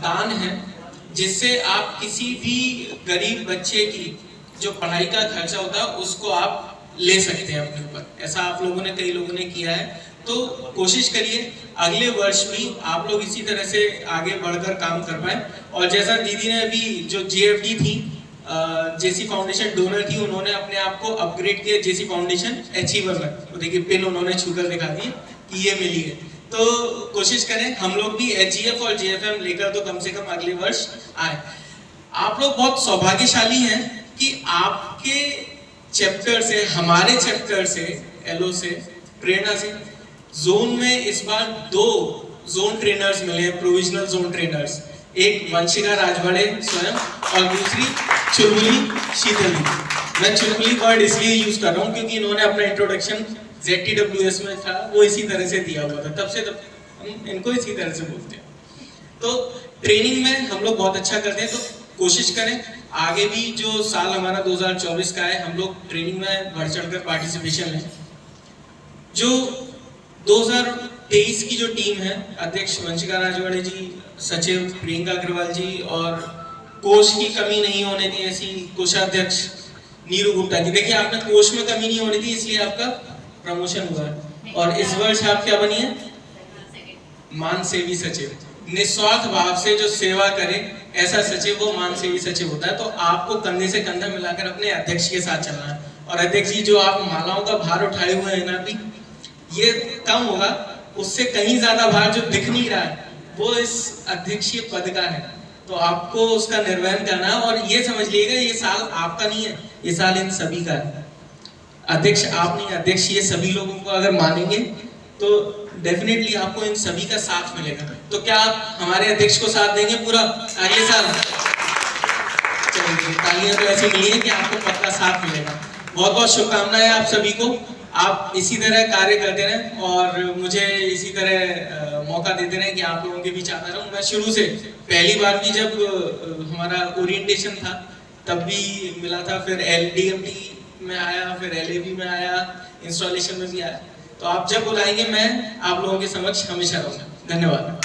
दान है जिससे आप किसी भी गरीब बच्चे की जो पढ़ाई का खर्चा होता है उसको आप ले सकते हैं अपने ऊपर। ऐसा आप लोगों ने, कई लोगों ने किया है, तो कोशिश करिए अगले वर्ष भी आप लोग इसी तरह से आगे बढ़कर काम कर पाए। और जैसा दीदी ने अभी जो JFD थी, जेसी फाउंडेशन डोनर थी, उन्होंने अपने आप को अपग्रेड किया जेसी फाउंडेशन अचीवर में। तो देखिए पिन उन्होंने छूकर दिखा दी कि ये मिली है। तो कोशिश करें हम लोग भी HGF और JFM लेकर तो कम से कम अगले वर्ष आए। आप लोग बहुत सौभाग्यशाली हैं कि आपके चैप्टर से, हमारे चैप्टर से, एलो से, प्रेरणा से जोन में इस बार 2 जोन ट्रेनर्स मिले हैं, प्रोविजनल जोन ट्रेनर्स। एक वंशिका राजवाड़े स्वयं और दूसरी चुलबुली शीतल दीदी। मैं चुलबुली वर्ड इसलिए यूज कर रहा हूँ क्योंकि इन्होंने अपना इंट्रोडक्शन ZTWS में था, वो इसी तरह से दिया हुआ था, तब से तब हम इनको इसी तरह से बोलते हैं। तो ट्रेनिंग में हम लोग बहुत अच्छा करते हैं, तो कोशिश करें आगे भी जो साल हमारा 2024 का है, हम लोग ट्रेनिंग में बढ़ चढ़कर पार्टिसिपेशन लें। जो 2023 की जो टीम है, अध्यक्ष वंशिका राजवाड़े जी, सचिव प्रियंका अग्रवाल जी, और कोष की कमी नहीं होने दी ऐसी कोषाध्यक्ष नीरू गुप्ता जी। देखिए आपने कोष में कमी नहीं होनी थी, इसलिए आपका प्रमोशन हुआ है। और इस वर्ष आप क्या बनी है? मान सेवी सचिव। निस्वार्थ भाव से जो सेवा करे ऐसा सचिव, वो मान सेवी सचिव होता है। तो आपको कंधे से कंधा मिलाकर अपने अध्यक्ष के साथ चलना है। और अध्यक्ष जी, जो आप मालाओं का भार उठाए हुए हैं ना, अभी ये कम होगा, उससे कहीं ज्यादा भार जो दिख नहीं रहा है वो इस अध्यक्षीय पद का है। तो आपको उसका निर्वहन करना है। और ये समझ लीजिएगा ये साल आपका नहीं है, ये साल इन सभी का है। अध्यक्ष आप नहीं, अध्यक्ष ये सभी लोगों को अगर मानेंगे तो डेफिनेटली आपको इन सभी का साथ मिलेगा। तो क्या आप हमारे अध्यक्ष को साथ देंगे पूरा अगले साल? चलिए तालियां तो ऐसी मिली है कि आपको पक्का साथ मिलेगा। बहुत बहुत शुभकामनाएं आप सभी को। आप इसी तरह कार्य करते रहें और मुझे इसी तरह मौका देते रहें कि आप लोगों के बीच आता रहूं। मैं शुरू से, पहली बार भी जब हमारा ओरिएंटेशन था तब भी मिला था, फिर LDMT में आया, फिर LAB में आया, इंस्टॉलेशन में भी आया। तो आप जब बुलाएंगे मैं आप लोगों के समक्ष हमेशा रहूंगा। धन्यवाद।